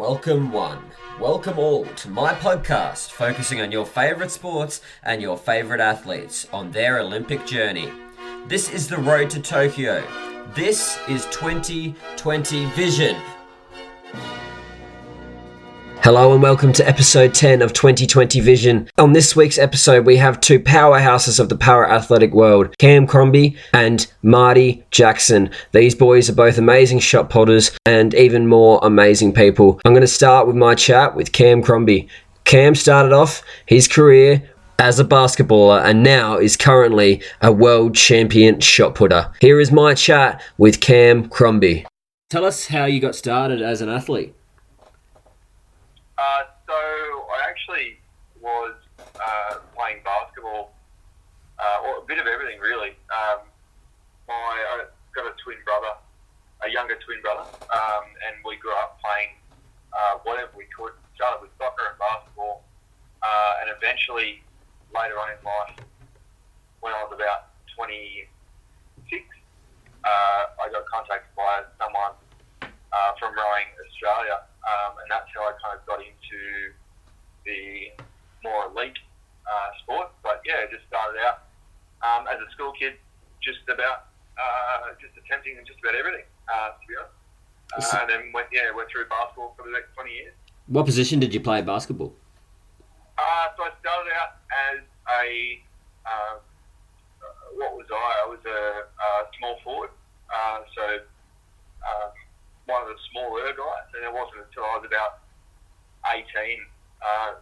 Welcome one, welcome all to my podcast focusing on your favourite sports and your favourite athletes on their Olympic journey. This is the road to Tokyo. This is 2020 Vision. Hello and welcome to episode 10 of 2020 Vision. On this week's episode, we have two powerhouses of the para-athletic world, Cam Crombie and Marty Jackson. These boys are both amazing shot putters and even more amazing people. I'm going to start with my chat with Cam Crombie. Cam started off his career as a basketballer and now is currently a world champion shot putter. Here is my chat with Cam Crombie. Tell us how you got started as an athlete. So I actually was playing basketball, or a bit of everything really. I got a twin brother, a younger twin brother, and we grew up playing whatever we could. Started with soccer and basketball, and eventually later on in life, when I was about 26, I got contacted by someone from Rowing Australia. And that's how I kind of got into the more elite sport. But yeah, just started out as a school kid, just attempting just about everything, to be honest. And then went through basketball for the next 20 years. What position did you play basketball? So I started out as what was I? I was a small forward. One of the smaller guys, and it wasn't until I was about 18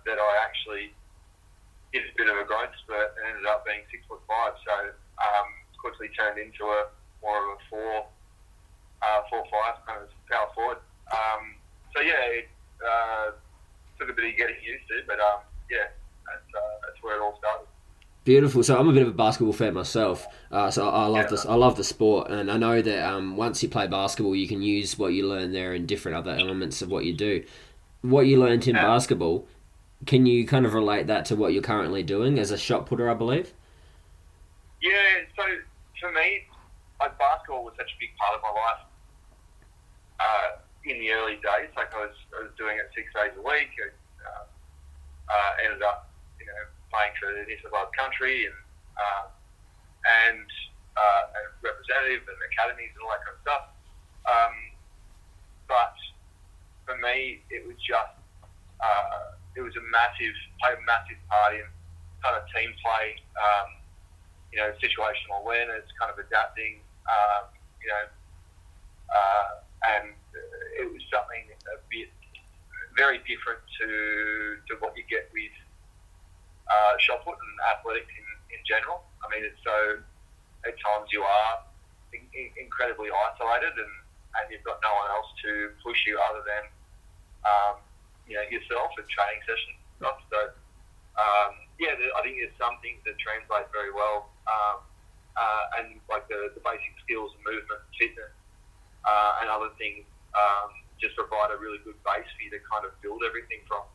that I actually did a bit of a growth spurt and ended up being 6'5". So quickly turned into more of a 4'5" kind of power forward. It took a bit of getting used to, but that's where it all started. Beautiful. So I'm a bit of a basketball fan myself. So I love this. I love the sport, and I know that once you play basketball, you can use what you learn there in different other elements of what you do. What you learned in basketball, can you kind of relate that to what you're currently doing as a shot putter, I believe? Yeah. So for me, basketball was such a big part of my life in the early days. Like I was doing it 6 days a week. Ended up, playing for the New South Wales country and representative and academies and all that kind of stuff. But for me, it was just it was played a massive part in kind of team play, situational awareness, kind of adapting, and it was something a bit very different to what you get with shot put and athletics in general. I mean, it's so at times you are incredibly isolated and you've got no one else to push you other than yourself and training sessions and stuff. So I think there's some things that translate very well, and like the basic skills and movement, fitness, and other things just provide a really good base for you to kind of build everything from.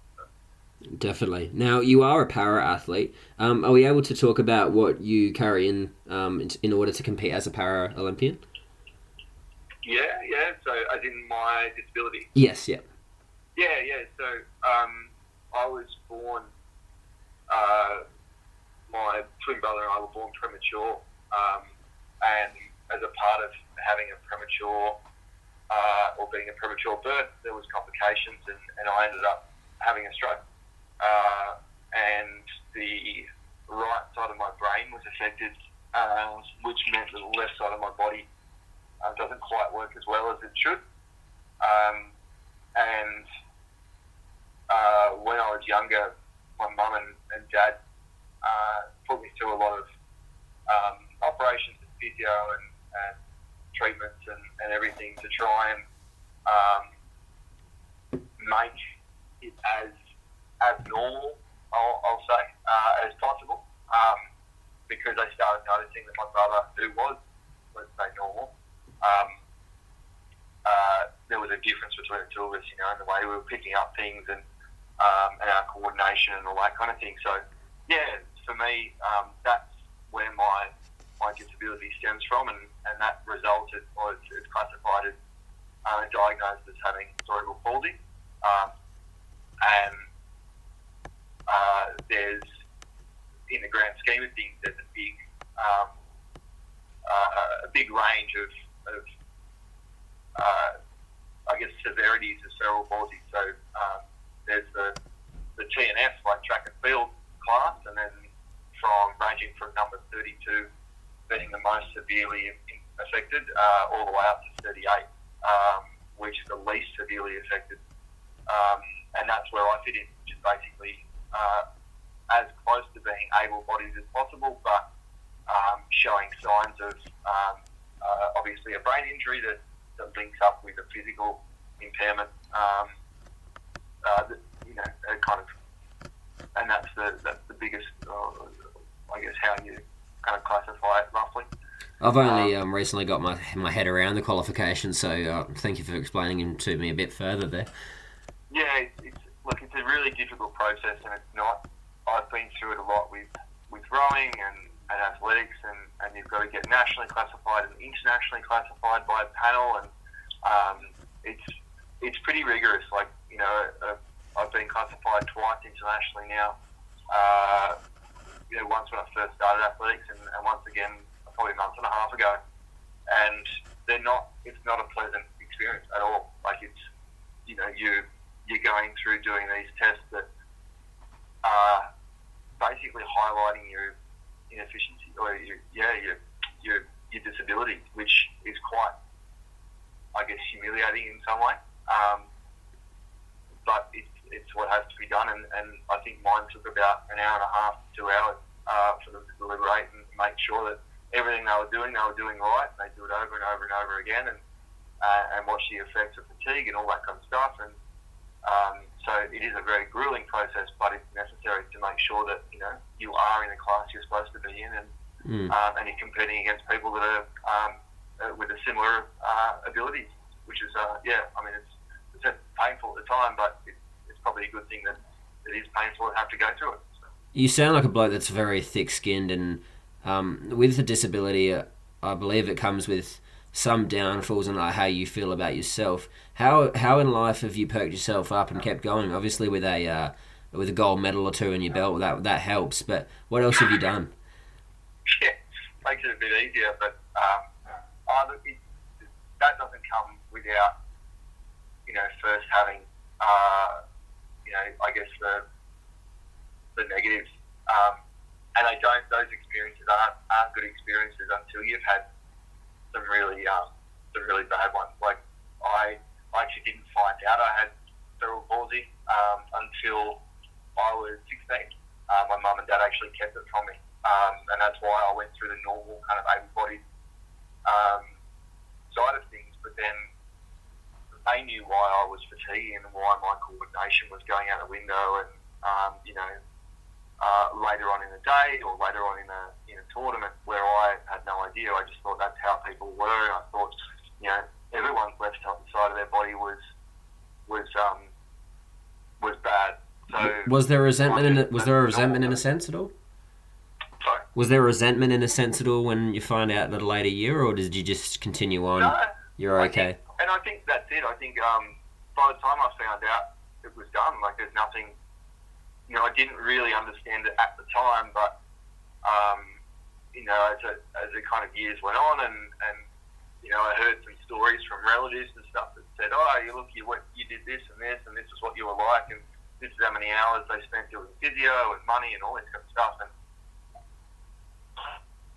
Definitely. Now, you are a para-athlete. Are we able to talk about what you carry in order to compete as a para-Olympian? Yeah. So, as in my disability? Yes, yeah. Yeah. So, I was born, my twin brother and I were born premature. And as a part of having a premature, or being a premature birth, there was complications and I ended up having a stroke. And the right side of my brain was affected, which meant that the left side of my body doesn't quite work as well as it should. When I was younger, my mum and dad put me through a lot of operations and physio and treatments and everything to try and make it as abnormal, I'll say, as possible, because I started noticing that my brother, who was, let's say, normal, there was a difference between the two of us, in the way we were picking up things and our coordination and all that kind of thing. So, yeah, for me, that's where my disability stems from, and that resulted, or it's classified as diagnosed as having cerebral palsy. And there's, in the grand scheme of things, there's a big range of I guess, severities of cerebral palsy. So there's the TNS, like track and field class, and then ranging from number 32 being the most severely affected, all the way up to 38, which is the least severely affected. And that's where I fit in, which is basically as close to being able-bodied as possible, but showing signs of obviously a brain injury that links up with a physical impairment. And that's the biggest, I guess, how you kind of classify it roughly. I've only recently got my head around the qualifications, so thank you for explaining them to me a bit further there. Yeah, it's a really difficult process, and it's not. I've been through it a lot with rowing and athletics, and you've got to get nationally classified and internationally classified by a panel, and it's pretty rigorous. Like, I've been classified twice internationally now. Once when I first started athletics, and once again probably a month and a half ago. And it's not a pleasant experience at all. Like, it's, you're going through doing these tests that are basically highlighting your inefficiency or your disability, which is quite, I guess, humiliating in some way. But it's what has to be done, and I think mine took about an hour and a half, 2 hours for them to deliberate and make sure that everything they were doing right. They do it over and over and over again, and watch the effects of fatigue and all that kind of stuff. And so it is a very grueling process, but it's necessary to make sure that you are in the class you're supposed to be in, and you're competing against people that are with a similar abilities, which is it's painful at the time, but it's probably a good thing that it is painful to have to go through it. So. You sound like a bloke that's very thick-skinned, and with the disability, I believe it comes with some downfalls and how you feel about yourself. How in life have you perked yourself up and kept going? Obviously, with a gold medal or two in your belt, that helps. But what else have you done? Yeah, makes it a bit easier, but that doesn't come without first having I guess the negatives. And those experiences aren't good experiences until you've had some really bad ones. Like, I actually didn't find out I had cerebral palsy until I was 16. My mum and dad actually kept it from me, and that's why I went through the normal kind of able-bodied side of things. But then they knew why I was fatiguing and why my coordination was going out the window, and later on in the day or later on in a tournament where I had no idea. I just thought that's how people were. I thought, everyone's left side of their body was bad. So was there resentment in a sense at all? Sorry? Was there resentment in a sense at all when you find out at a later year, or did you just continue on? No, you're okay. I think that's it. I think by the time I found out, it was done. Like, there's nothing. I didn't really understand it at the time, but as the kind of years went on, and I heard some stories from relatives and stuff that said, "Oh, you did this, and this is what you were like, and this is how many hours they spent doing physio and money and all this kind of stuff." And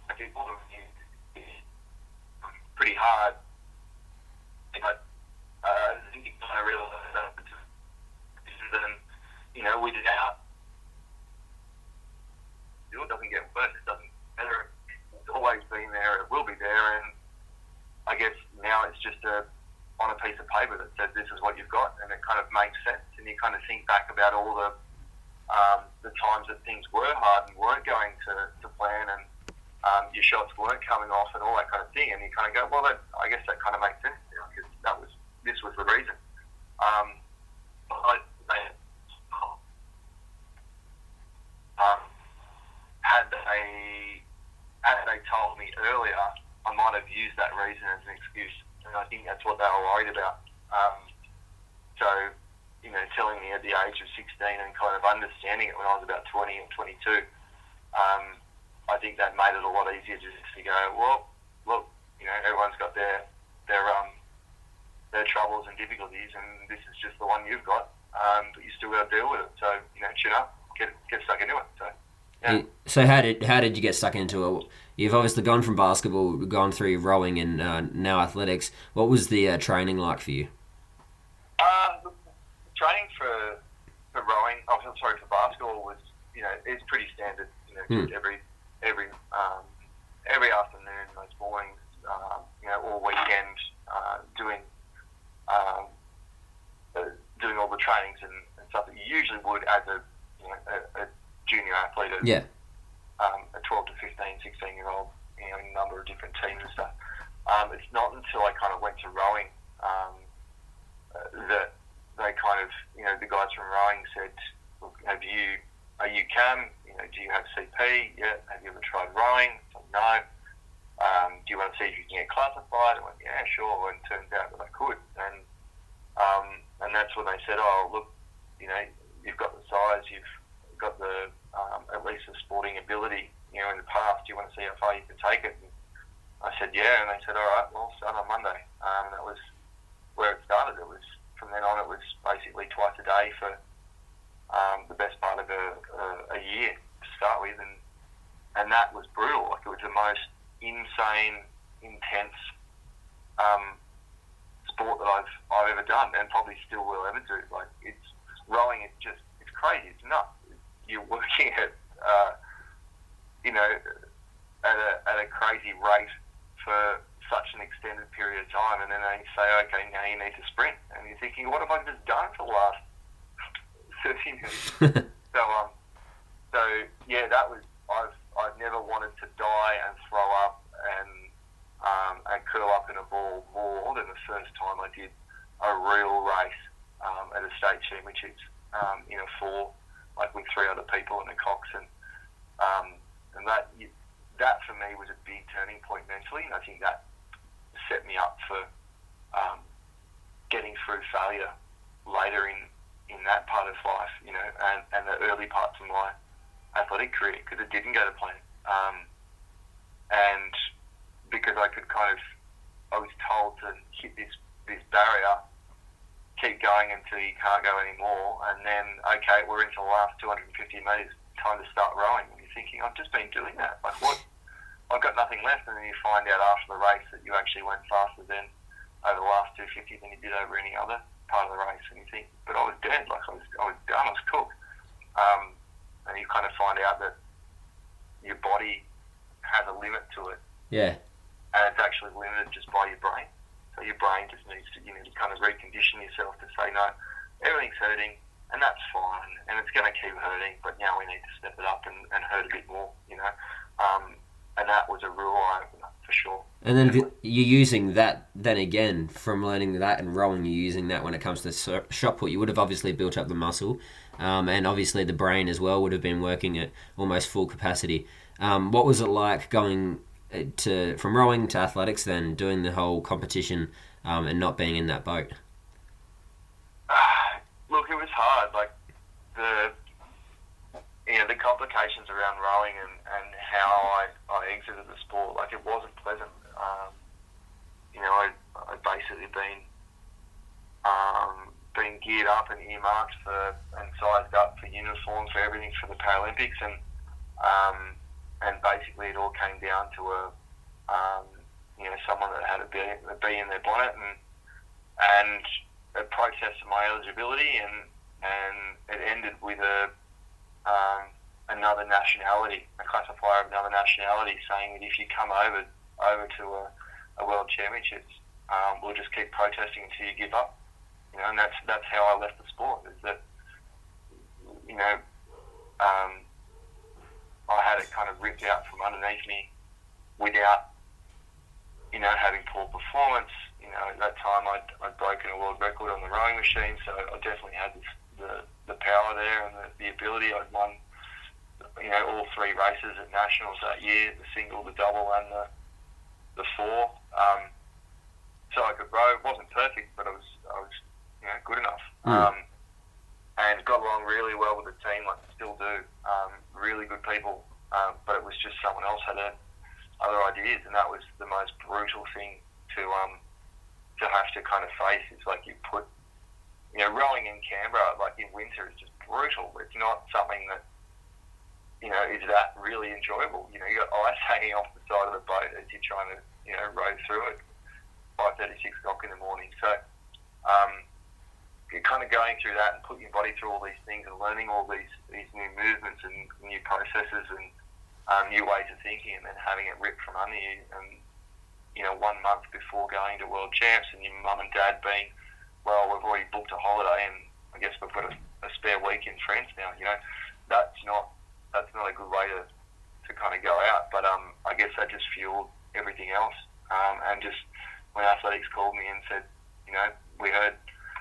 I think all of it pretty hard. I think you kind of realise that, and without it doesn't get worse, it doesn't better. It's always been there, it will be there, and I guess now it's just on a piece of paper that says this is what you've got, and it kind of makes sense, and you kind of think back about all the times that things were hard and weren't going to plan, and your shots weren't coming off and all that kind of thing, and you kind of go, well, I guess that kind of makes sense, because this was the reason. Had they told me earlier, I might have used that reason as an excuse, and I think that's what they were worried about. So telling me at the age of 16 and kind of understanding it when I was about 20 or 22, I think that made it a lot easier just to go, well, look, everyone's got their troubles and difficulties, and this is just the one you've got, but you still got to deal with it. So, chin up, get stuck into it. So, yeah. So how did you get stuck into it? You've obviously gone from basketball, gone through rowing, and now athletics. What was the training like for you? Training for rowing, for basketball was, it's pretty standard. Just every afternoon, most mornings, all weekend, doing all the trainings and stuff that you usually would as a junior athlete, a 12 to 15, 16-year-old, in a number of different teams and stuff. It's not until I kind of went to rowing that they kind of, the guys from rowing said, look, are you CAM? Do you have CP? Yeah. Have you ever tried rowing? I said, no. Do you want to see if you can get classified? I went, yeah, sure. And it turns out that I could. And that's when they said, oh, look, you've got the size, you've got the at least the sporting ability, in the past. Do you want to see how far you can take it? And I said, yeah. And they said, all right, well, start on Monday. And that was where it started. It was, from then on, it was basically twice a day for the best part of a year to start with, and that was brutal. Like, it was the most insane, intense sport that I've ever done, and probably still will ever do. Like, rowing is just, it's crazy. It's nuts. You're working at at a crazy rate for such an extended period of time, and then they say, okay, now you need to sprint, and you're thinking, what have I just done for the last 30 minutes? So yeah, that was, I've never wanted to die and throw up and curl up in a ball more than the first time I did a real race at a state championships in a four, like with 3 other people in a cox, and that for me was a big turning point mentally, and I think that set me up for getting through failure later in that part of life, and the early parts of my athletic career, because it didn't go to plan. And because I was told to hit this barrier, keep going until you can't go anymore, and then, okay, we're into the last 250 metres, time to start rowing. And you're thinking, I've just been doing that. Like, what? I've got nothing left. And then you find out after the race that you actually went faster than over the last 250 than you did over any other part of the race. And you think, but I was dead. Like, I was done. I was cooked. And you kind of find out that your body has a limit to it. Yeah. And it's actually limited just by your brain. So your brain just needs to, kind of recondition yourself to say, no, everything's hurting, and that's fine, and it's going to keep hurting, but now we need to step it up and hurt a bit more, and that was a real eye-opener, for sure. And then you're using that, then again, from learning that and rowing, you're using that when it comes to shot put. You would have obviously built up the muscle, and obviously the brain as well would have been working at almost full capacity. What was it like going from rowing to athletics, then doing the whole competition and not being in that boat? Look, it was hard. Like, the complications around rowing and how I exited the sport, like, it wasn't pleasant. I'd basically been geared up and earmarked and sized up for uniforms, for everything for the Paralympics, and basically it all came down to someone that had a bee in their bonnet, and a process of my eligibility, and it ended with another nationality, a classifier of another nationality, saying that if you come over to a world championships, we'll just keep protesting until you give up. And that's how I left the sport. Is that I had it kind of ripped out from underneath me without having poor performance. At that time I'd broken a world record on the rowing machine, so I definitely had the power there and the ability. I'd won all 3 races at nationals that year, the single, the double, and the 4. So I could row. It wasn't perfect, but I was good enough. good people, but it was just someone else had other ideas, and that was the most brutal thing to have to kind of face. It's like you put, rowing in Canberra, like in winter, is just brutal. It's not something that, is that really enjoyable. You got ice hanging off the side of the boat as you're trying to, row through it, 5:30, 6 o'clock in the morning. So, you're kind of going through that and putting your body through all these things and learning all these new movements and new processes and new ways of thinking, and then having it ripped from under you. And 1 month before going to World Champs, and your mum and dad being, well, we've already booked a holiday, and I guess we've got a spare week in France now. That's not a good way to kind of go out. But I guess that just fueled everything else. And just when athletics called me and said, we heard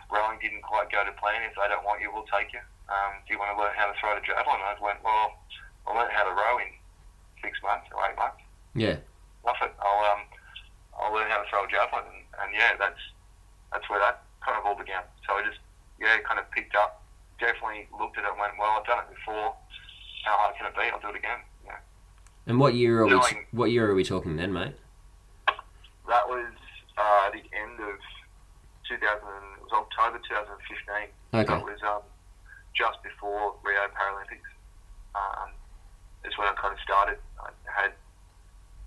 rowing didn't quite go to plan. If they don't want you, we'll take you. Do you want to learn how to throw the javelin? I went, well, I learned how to row in 6 months or 8 months. Yeah. Love it. I'll learn how to throw a javelin, and yeah, that's where that kind of all began. So I just kind of picked up. Definitely looked at it and went, well, I've done it before. How hard can it be? I'll do it again. Yeah. And what year are we talking then, mate? That was the end of 2000. It was October 2015. Okay. That was just before Rio Paralympics. Is when I kind of started. I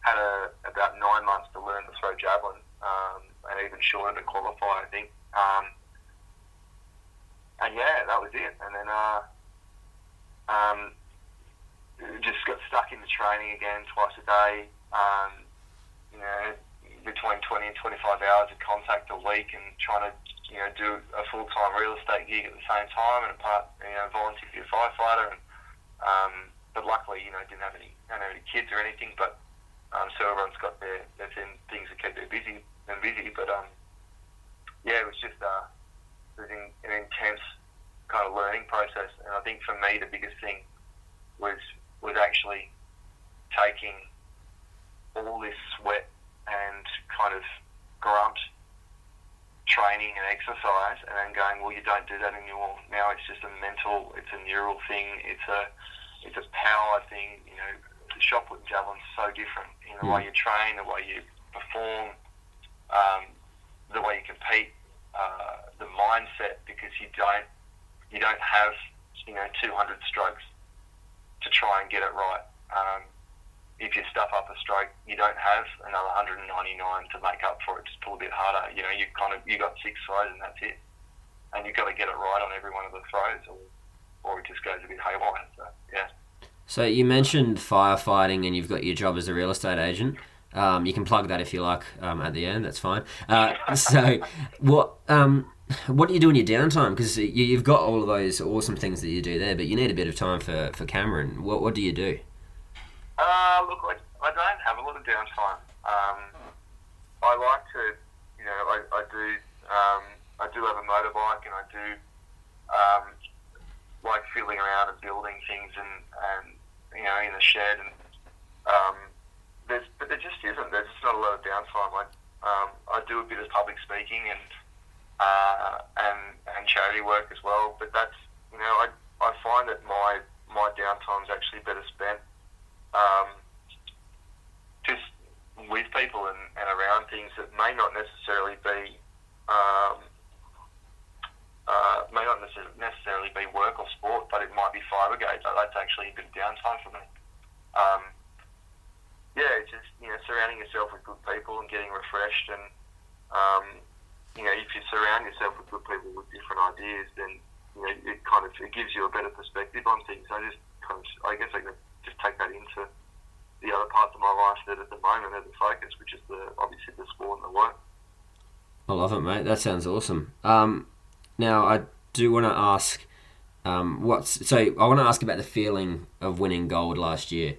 had about 9 months to learn to throw javelin, and even shorter to qualify, I think. And yeah, that was it. And then just got stuck into training again twice a day. Between 20 and 25 hours of contact a week, and trying to do a full-time real estate gig at the same time, and a part volunteer to be a firefighter. And but luckily, didn't have any kids or anything. But so everyone's got their things that keep them busy. But it was just it was an intense kind of learning process. And I think for me, the biggest thing was actually taking all this sweat and kind of grunt training and exercise, and then going, well, you don't do that anymore. Now it's just it's a neural thing. It's a power thing. The shot put and javelin's so different in the way you train, the way you perform, the way you compete, the mindset, because you don't have 200 strokes to try and get it right. If you stuff up a stroke, you don't have another 199 to make up for it. Just pull a bit harder. You got 6 throws and that's it. And you've got to get it right on every one of the throws, or it just goes a bit haywire. So yeah. So you mentioned firefighting, and you've got your job as a real estate agent. You can plug that if you like at the end. That's fine. So what do you do in your downtime? Because you've got all of those awesome things that you do there, but you need a bit of time for Cameron. What do you do? Look, I don't have a lot of downtime. I like to, I do have a motorbike, and I do like fiddling around and building things and in the shed, and but there just isn't. There's just not a lot of downtime. I do a bit of public speaking and charity work as well, but that's I find that my downtime is actually better spent just with people and around things that may not necessarily be work or sport, but it might be fire brigade. So that's actually a bit of downtime for me. It's just surrounding yourself with good people and getting refreshed, and if you surround yourself with good people with different ideas, then it gives you a better perspective on things. I guess I can just take that into the other parts of my life that at the moment are the focus, which is obviously the sport and the work. I love it, mate. That sounds awesome. Now I do want to ask, I want to ask about the feeling of winning gold last year.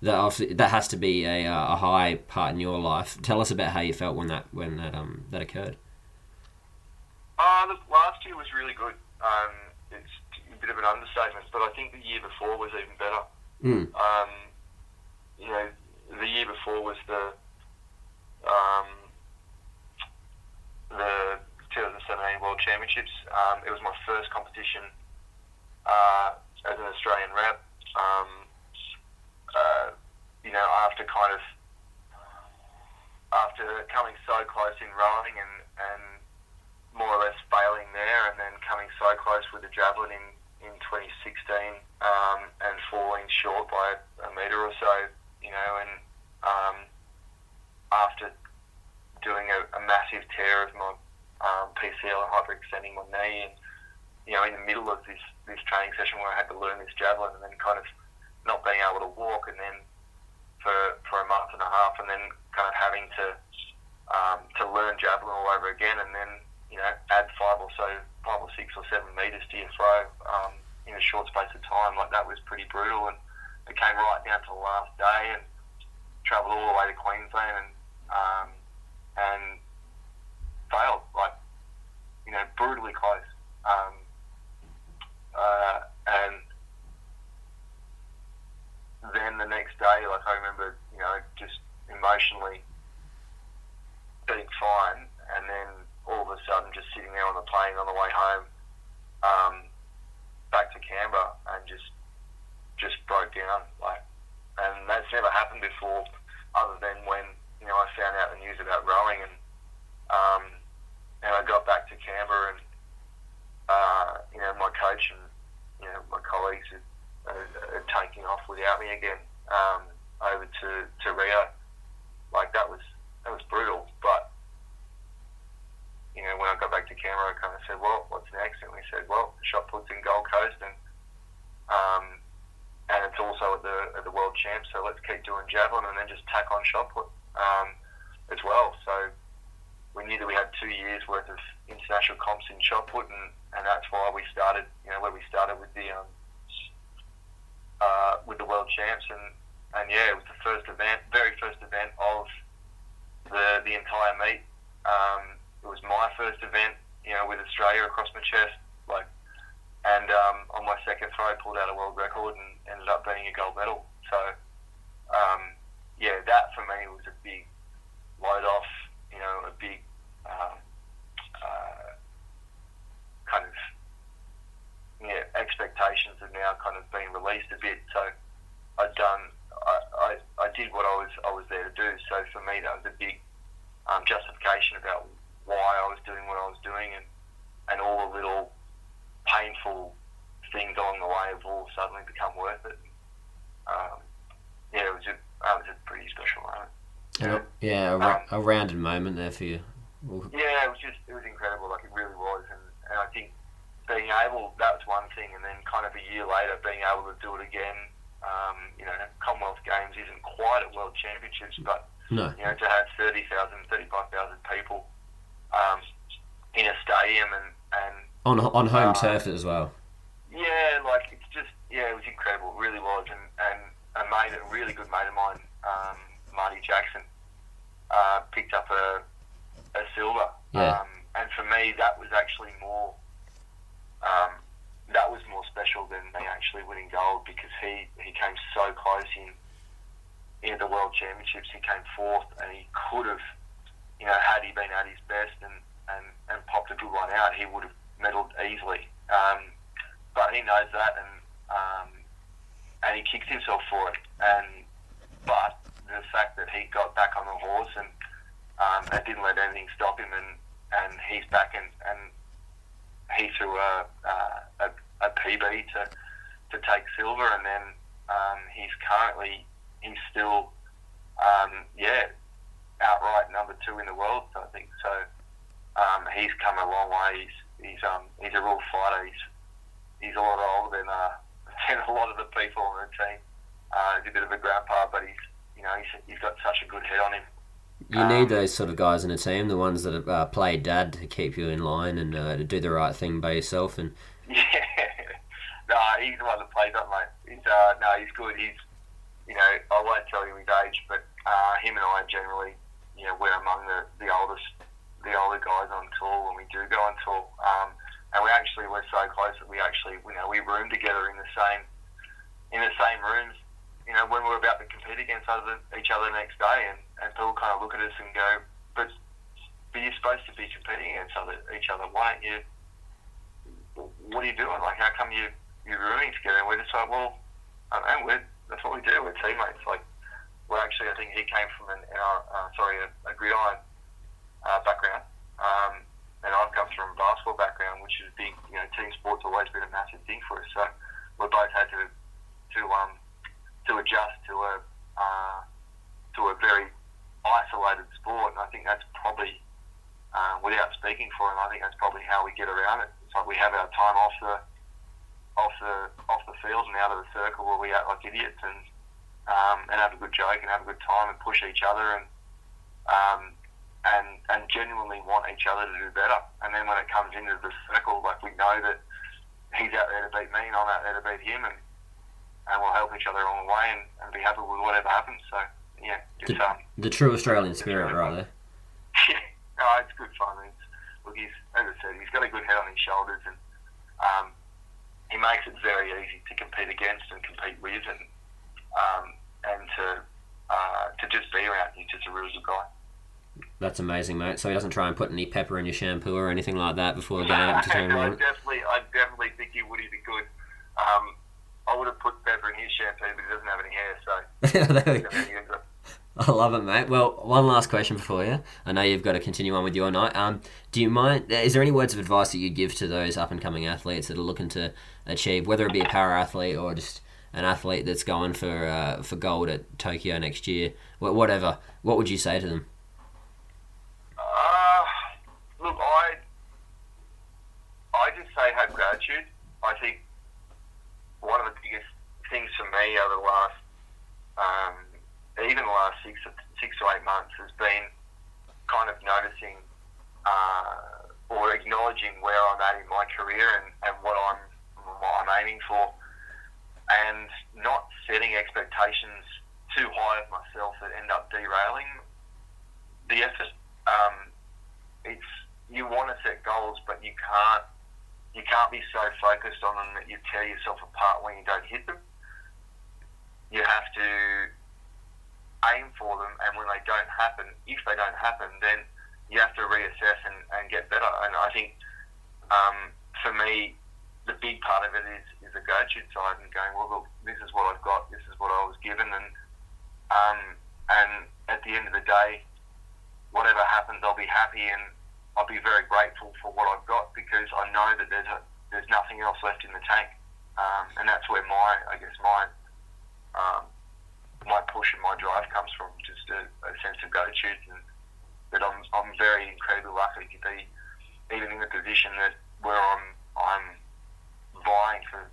That has to be a high part in your life. Tell us about how you felt when that occurred. Look, last year was really good. It's a bit of an understatement, but I think the year before was even better. The year before was the 2017 World Championships. It was my first competition as an Australian rep. after coming so close in rowing and more or less failing there, and then coming so close with the javelin in 2016 and falling short by a metre or so, and after doing a massive tear of my PCL and hyperextending my knee, and in the middle of this training session where I had to learn this javelin, and then kind of not being able to walk, and then for a month and a half, and then kind of having to learn javelin all over again, and then add 5 or 6 or 7 metres to your throw in a short space of time. Like, that was pretty brutal, and it came right down to the last day, and travelled all the way to Queensland and failed, like, brutally close. And then the next day, like, I remember, just emotionally being fine, and then all of a sudden just sitting there on the plane on the way home back to Canberra, and just broke down, like, and that's never happened before, other than when I found out the news about rowing, and I got back to Canberra, and my coach and my colleagues are taking off without me again over to Rio. Like, that was brutal, but when I got back to Canberra, I kind of said, well, what's next? And we said, well, shot put's in Gold Coast, and it's also at the World Champs, so let's keep doing javelin and then just tack on shot put as well. So we knew that we had 2 years worth of international comps in shot put, and that's why we started, where we started with the World Champs, and yeah, it was the very first event of the entire meet. It was my first event, with Australia across my chest, like, and on my second throw, pulled out a world record and ended up being a gold medal. So, that for me was a big load off, a big kind of expectations have now kind of been released a bit. So I did what I was there to do. So for me, that was a big justification about why I was doing what I was doing, and all the little painful things along the way have all suddenly become worth it. It was a pretty special moment. A rounded moment there for you. Yeah, it was incredible. Like, it really was, and I think being able, that was one thing, and then kind of a year later being able to do it again. Commonwealth Games isn't quite at World Championships, but no. To have 30,000, 35,000 people in a stadium and on home turf as well. Yeah, like, it's just, it was incredible. It really was, and a really good mate of mine, Marty Jackson, picked up a silver. Yeah. And for me, that was actually more. That was more special than me actually winning gold, because he came so close in the World Championships. He came fourth, and he could have, had he been at his best and popped a good one out, he would have medalled easily. But he knows that, and he kicks himself for it. But the fact that he got back on the horse and didn't let anything stop him, and he's back, and he threw a PB to take silver, and then he's still outright number 2 in the world, I think. So he's come a long way. He's a real fighter. He's a lot older than a lot of the people on the team. He's a bit of a grandpa, but he's got such a good head on him. You need those sort of guys in a team, the ones that play dad, to keep you in line and to do the right thing by yourself. And no, he's the one that plays up, mate. He's good. He's, I won't tell you his age, but him and I generally, we're among the older guys on tour when we do go on tour. And we're so close that we room together in the same rooms. When we're about to compete against each other the next day, and people kind of look at us and go, but you're supposed to be competing against each other. Why aren't you? What are you doing? Like, how come you're rooming together? And we're just like, well, I don't know, that's what we do. We're teammates. Like, well, actually, I think he came from a gridiron background, and I've come from a basketball background, which is big. You know, team sports always been a massive thing for us. So we both had to adjust to a very isolated sport, and I think that's probably, without speaking for him, I think that's probably how we get around it. It's like we have our time off the field and out of the circle where we act like idiots and have a good joke and have a good time and push each other and genuinely want each other to do better. And then when it comes into the circle, like, we know that he's out there to beat me and I'm out there to beat him, and we'll help each other along the way and be happy with whatever happens. So yeah, it's the true Australian spirit, right there. Yeah, no, it's good fun. Look, as I said, he's got a good head on his shoulders, and he makes it very easy to compete against and compete with, and to just be around. He's just a really good guy. That's amazing, mate. So he doesn't try and put any pepper in your shampoo or anything like that before the game to turn no, around? I definitely think he would if he could. I would have put pepper in his shampoo, but he doesn't have any hair, so... I love it, mate. Well, one last question for you. I know you've got to continue on with your night. Do you mind... Is there any words of advice that you'd give to those up-and-coming athletes that are looking to achieve, whether it be a power athlete or just an athlete that's going for gold at Tokyo next year? Whatever. What would you say to them? Look, I just say have gratitude. I think one of the biggest things for me over the last, even the last 6 to 8 months, has been kind of noticing or acknowledging where I'm at in my career and what I'm aiming for, and not setting expectations too high of myself that end up derailing the effort. You want to set goals, but you can't be so focused on them that you tear yourself apart when you don't hit them. You have to aim for them, and when they don't happen, if they don't happen, then you have to reassess and get better. And I think for me, the big part of it is the gratitude side and going, well, look, this is what I've got, this is what I was given, and at the end of the day, whatever happens, I'll be happy and I'll be very grateful for what I've got, because I know that there's nothing else left in the tank, and that's where my push and my drive comes from, just a sense of gratitude, and that I'm very incredibly lucky to be even in the position that where I'm vying for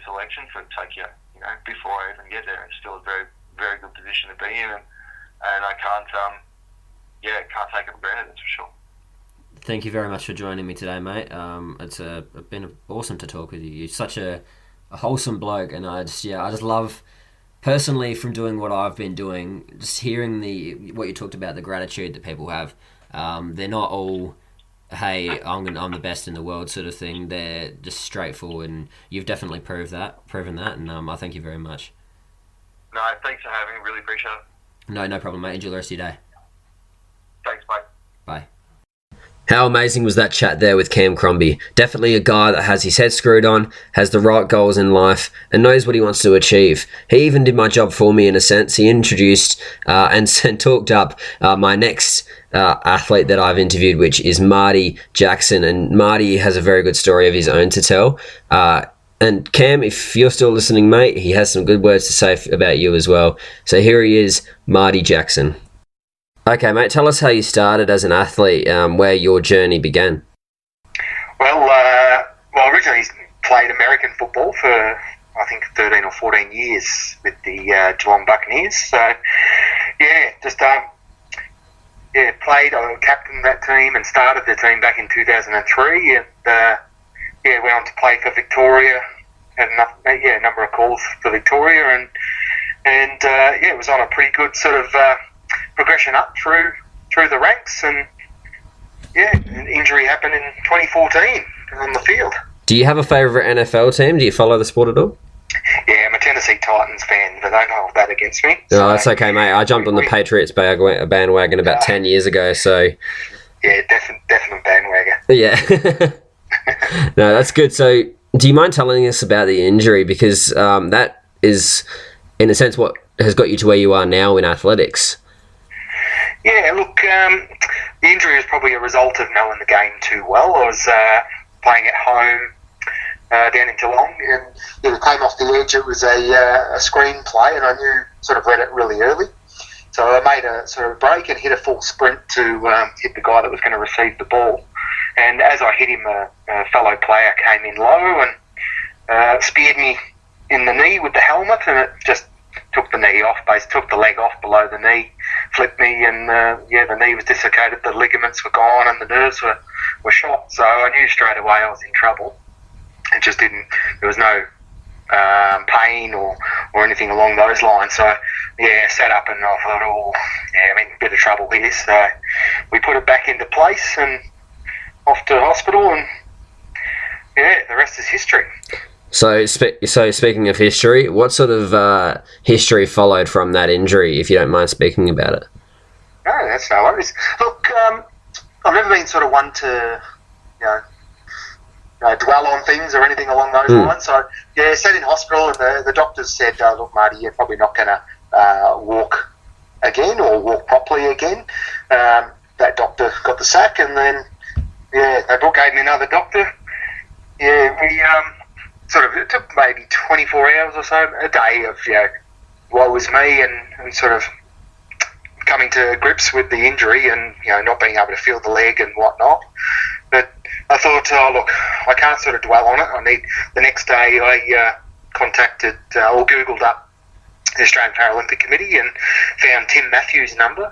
selection for Tokyo. You know, before I even get there, it's still a very, very good position to be in, and I can't take it for granted, that's for sure. Thank you very much for joining me today, mate. It's been awesome to talk with you. You're such a wholesome bloke, and I just love, personally, from doing what I've been doing, just hearing what you talked about, the gratitude that people have. They're not all, hey, I'm the best in the world sort of thing. They're just straightforward, and you've definitely proven that, and I thank you very much. No, thanks for having me. Really appreciate it. No problem, mate. Enjoy the rest of your day. Thanks, mate. Bye. How amazing was that chat there with Cam Crombie? Definitely a guy that has his head screwed on, has the right goals in life, and knows what he wants to achieve. He even did my job for me in a sense. He introduced and talked up my next athlete that I've interviewed, which is Marty Jackson. And Marty has a very good story of his own to tell. And Cam, if you're still listening, mate, he has some good words to say about you as well. So here he is, Marty Jackson. Okay, mate, tell us how you started as an athlete, where your journey began. Well, originally played American football for, I think, 13 or 14 years with the Geelong Buccaneers. So, played, I captained that team and started the team back in 2003. And, went on to play for Victoria. Had a number of calls for Victoria. And it was on a pretty good sort of... progression up through the ranks, and an injury happened in 2014 on the field. Do you have a favourite NFL team? Do you follow the sport at all? Yeah, I'm a Tennessee Titans fan, but don't hold that against me. No, that's okay, mate. I jumped on the Patriots bandwagon about 10 years ago, so... Yeah, definite bandwagon. Yeah. No, that's good. So, do you mind telling us about the injury? Because that is, in a sense, what has got you to where you are now in athletics? Yeah, look, the injury was probably a result of knowing the game too well. I was playing at home down in Geelong, and it came off the edge. It was a screen play, and I read it really early. So I made a sort of break and hit a full sprint to hit the guy that was going to receive the ball. And as I hit him, a fellow player came in low and speared me in the knee with the helmet, and it just took the knee off, took the leg off below the knee, flipped me, and the knee was dislocated, the ligaments were gone, and the nerves were shot. So I knew straight away I was in trouble. It just didn't. There was no pain or anything along those lines. So I sat up and I thought, I'm in a bit of trouble here. So we put it back into place and off to hospital, and the rest is history. So speaking of history, what sort of history followed from that injury, if you don't mind speaking about it? No, that's no worries. Look, I've never been sort of one to, dwell on things or anything along those lines. So, sat in hospital, and the doctors said, look, Marty, you're probably not going to walk again or walk properly again. That doctor got the sack, and then, they gave me another doctor. We it took maybe 24 hours or so, a day of, woe was me, and sort of coming to grips with the injury and, not being able to feel the leg and whatnot. But I thought, look, I can't sort of dwell on it. The next day I contacted or Googled up the Australian Paralympic Committee and found Tim Matthews' number,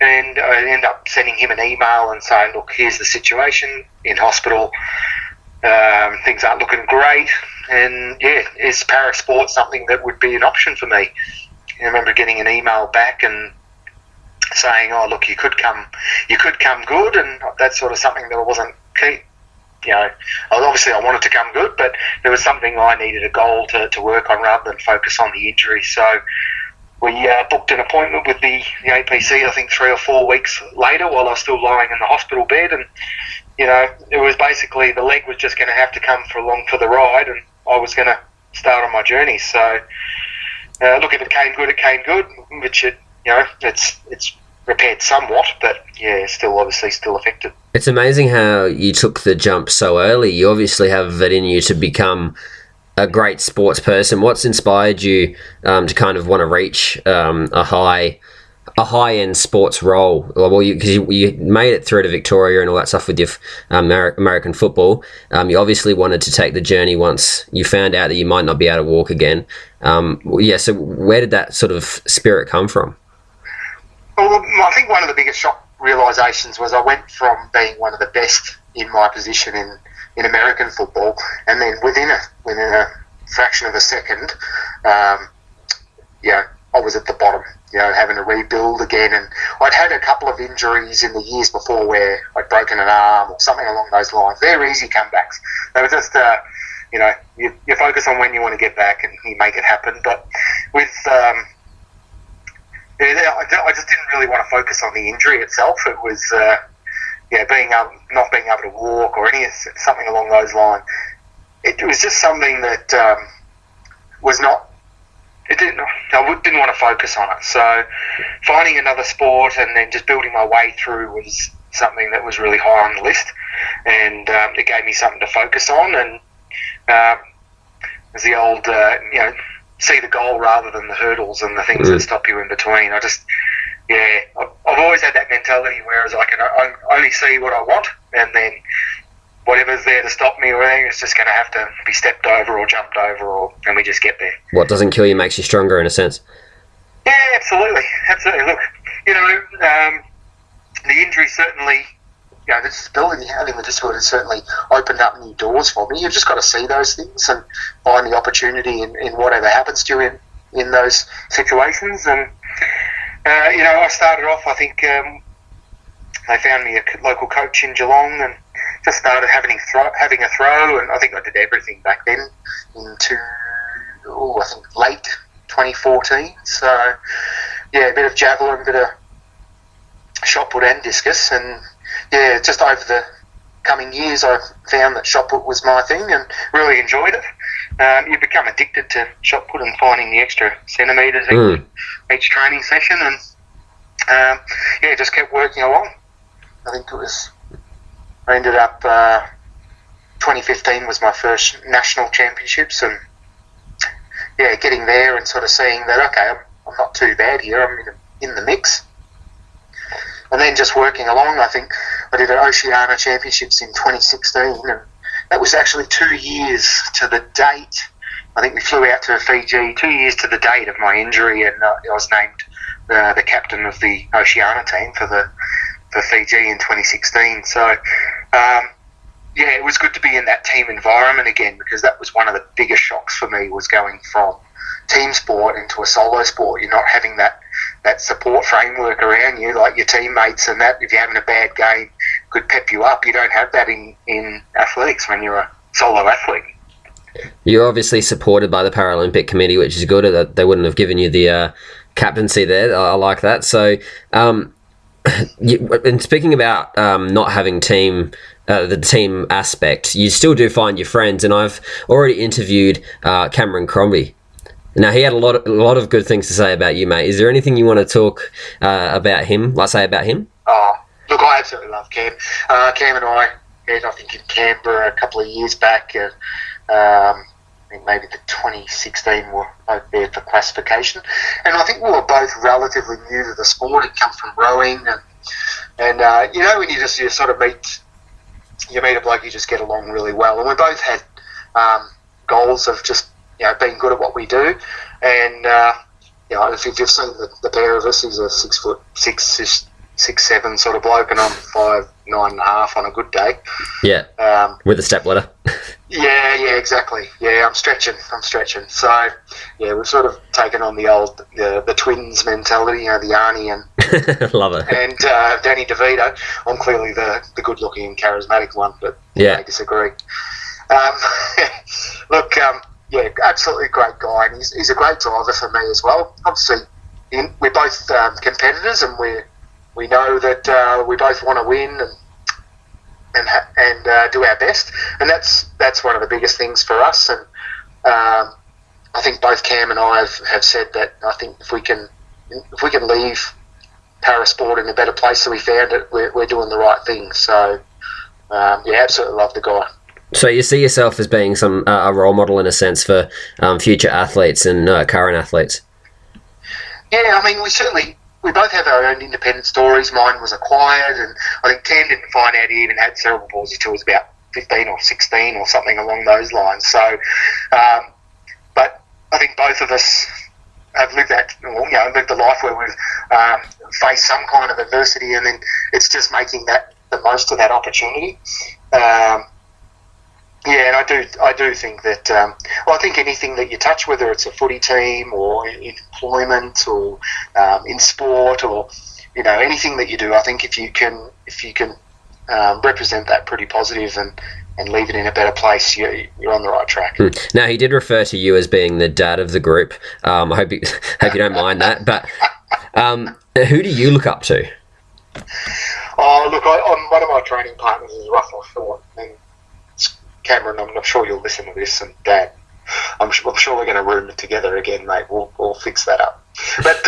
and I ended up sending him an email and saying, look, here's the situation in hospital. Things aren't looking great, and is parasport something that would be an option for me? I remember getting an email back and saying, oh, look, you could come good, and that's sort of something that I wasn't keen. Obviously I wanted to come good, but there was something I needed a goal to work on rather than focus on the injury. So we booked an appointment with the APC, I think 3 or 4 weeks later, while I was still lying in the hospital bed, and it was basically the leg was just going to have to come along for the ride, and I was going to start on my journey. So, look, if it came good, it came good, which it's repaired somewhat, but still affected. It's amazing how you took the jump so early. You obviously have it in you to become a great sports person. What's inspired you to kind of want to reach a high-end sports role? Well, because you made it through to Victoria and all that stuff with your American football. You obviously wanted to take the journey once you found out that you might not be able to walk again. So where did that sort of spirit come from? Well, I think one of the biggest shock realisations was I went from being one of the best in my position in American football, and then within a fraction of a second, I was at the bottom, having to rebuild again. And I'd had a couple of injuries in the years before where I'd broken an arm or something along those lines. They're easy comebacks. They were just, you focus on when you want to get back and you make it happen. But with, I just didn't really want to focus on the injury itself. It was, not being able to walk or something along those lines. It was just something that was not. I didn't want to focus on it. So finding another sport and then just building my way through was something that was really high on the list, and it gave me something to focus on. And as the old, see the goal rather than the hurdles and the things that stop you in between. I've always had that mentality, whereas I can only see what I want, and then whatever's there to stop me or anything is just going to have to be stepped over or jumped over, and we just get there. What doesn't kill you makes you stronger, in a sense. Yeah, absolutely. Look, the injury certainly, the disability, having the disability certainly opened up new doors for me. You've just got to see those things and find the opportunity in whatever happens to you in those situations. And, I started off, I think, they found me a local coach in Geelong and just started having a throw, and I think I did everything back then into, I think, late 2014. So, a bit of javelin, a bit of shot put and discus, and just over the coming years I found that shot put was my thing and really enjoyed it. you become addicted to shot put and finding the extra centimetres each training session, and just kept working along. I think I ended up 2015 was my first national championships, and getting there and sort of seeing that I'm not too bad here. I'm in the mix. And then just working along, I think I did an Oceania Championships in 2016, and that was actually 2 years to the date. I think we flew out to Fiji 2 years to the date of my injury, and I was named the captain of the Oceania team for Fiji in 2016. So, it was good to be in that team environment again, because that was one of the biggest shocks for me, was going from team sport into a solo sport. You're not having that support framework around you, like your teammates, and that if you're having a bad game could pep you up. You don't have that in athletics when you're a solo athlete. You're obviously supported by the Paralympic Committee, which is good. That they wouldn't have given you the captaincy there. I like that. So, and speaking about not having the team aspect, you still do find your friends, and I've already interviewed Cameron Crombie. Now, he had a lot of good things to say about you, mate. Is there anything you want to talk about him? Look, I absolutely love Cam. Cam and I met, I think, in Canberra a couple of years back. I think maybe the 2016 were both there for classification. And I think we were both relatively new to the sport. He'd come from rowing. And when you sort of meet a bloke, you just get along really well. And we both had goals of just being good at what we do, and if you've seen the pair of us, he's a 6'7" sort of bloke, and I'm 5'9.5" on a good day. Yeah. With a step ladder. Yeah, exactly. Yeah, I'm stretching. So we've sort of taken on the twins mentality, the Arnie and love it, and Danny DeVito. I'm clearly the good-looking and charismatic one, but I disagree. Look. Absolutely great guy, and he's a great driver for me as well. Obviously, we're both competitors, and we know that we both want to win and do our best, and that's one of the biggest things for us. And I think both Cam and I have said that I think if we can leave parasport in a better place than we found it, we're doing the right thing. So absolutely love the guy. So you see yourself as being a role model in a sense for future athletes and current athletes? Yeah, I mean, we both have our own independent stories. Mine was acquired, and I think Cam didn't find out he even had cerebral palsy until he was about 15 or 16 or something along those lines. So, but I think both of us have lived a life where we've faced some kind of adversity, and then it's just making the most of that opportunity. And I do think that. I think anything that you touch, whether it's a footy team or in employment or in sport or anything that you do, I think if you can represent that pretty positive and leave it in a better place, you're on the right track. Now, he did refer to you as being the dad of the group. I hope you don't mind that. But who do you look up to? Oh, look, one of my training partners is Russell Short, and Cameron, I'm not sure you'll listen to this, and Dad, I'm sure we're going to room it together again, mate. We'll fix that up. But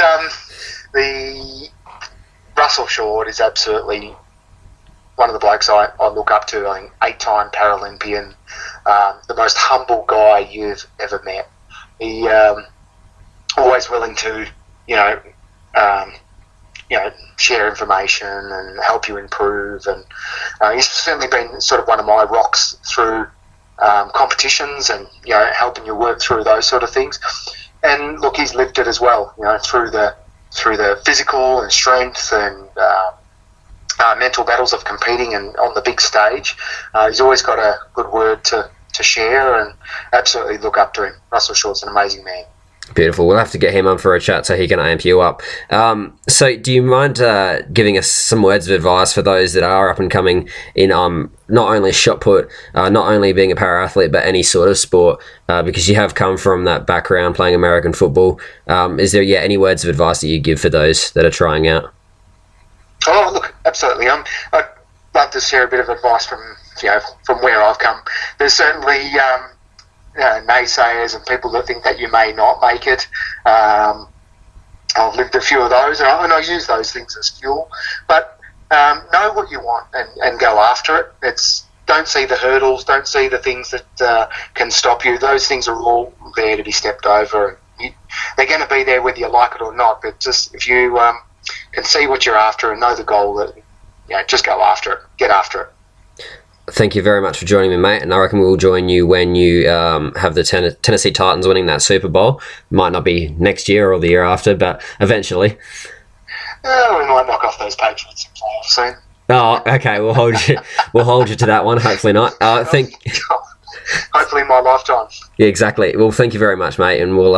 the Russell Short is absolutely one of the blokes I look up to. I think 8-time Paralympian, the most humble guy you've ever met. He always willing to, share information and help you improve. And he's certainly been sort of one of my rocks through competitions and, helping you work through those sort of things. And look, he's lived it as well, through the physical and strength and mental battles of competing and on the big stage. He's always got a good word to share, and absolutely look up to him. Russell Short's an amazing man. Beautiful. We'll have to get him on for a chat so he can amp you up. So do you mind giving us some words of advice for those that are up and coming in not only shot put, not only being a para-athlete, but any sort of sport, because you have come from that background playing American football. Is there any words of advice that you give for those that are trying out? Oh, look, absolutely. I'd love to share a bit of advice from where I've come. There's certainly naysayers and people that think that you may not make it. I've lived a few of those, and I use those things as fuel. But know what you want and go after it. Don't see the hurdles, don't see the things that can stop you. Those things are all there to be stepped over. They're going to be there whether you like it or not. But just if you can see what you're after and know the goal, that just go after it, get after it. Thank you very much for joining me, mate, and I reckon we'll join you when you have the Tennessee Titans winning that Super Bowl. Might not be next year or the year after, but eventually. We might knock off those Patriots in playoffs soon. Oh, okay. We'll hold you to that one. Hopefully not. Hopefully in my lifetime. Yeah, exactly. Well, thank you very much, mate, and we'll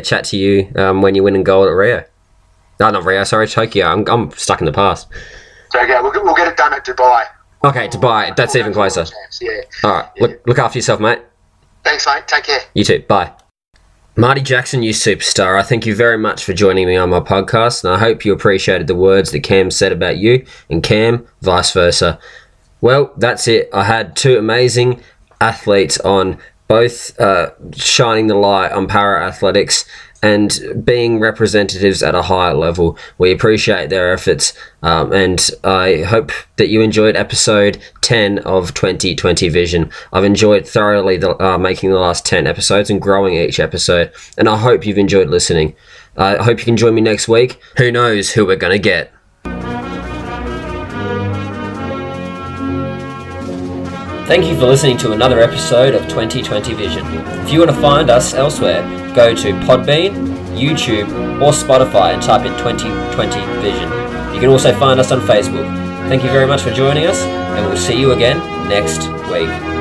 chat to you when you win in gold at Rio. No, not Rio. Sorry, Tokyo. I'm stuck in the past. Okay, we'll get it done at Dubai. Okay, Dubai. That's even closer. Yeah. All right. Yeah. Look after yourself, mate. Thanks, mate. Take care. You too. Bye. Marty Jackson, you superstar. I thank you very much for joining me on my podcast, and I hope you appreciated the words that Cam said about you, and Cam, vice versa. Well, that's it. I had two amazing athletes on, both shining the light on para-athletics and being representatives at a higher level. We appreciate their efforts, and I hope that you enjoyed episode 10 of 2020 Vision. I've enjoyed thoroughly making the last 10 episodes and growing each episode, and I hope you've enjoyed listening. I hope you can join me next week. Who knows who we're going to get. Thank you for listening to another episode of 2020 Vision. If you want to find us elsewhere, go to Podbean, YouTube, or Spotify and type in 2020 Vision. You can also find us on Facebook. Thank you very much for joining us, and we'll see you again next week.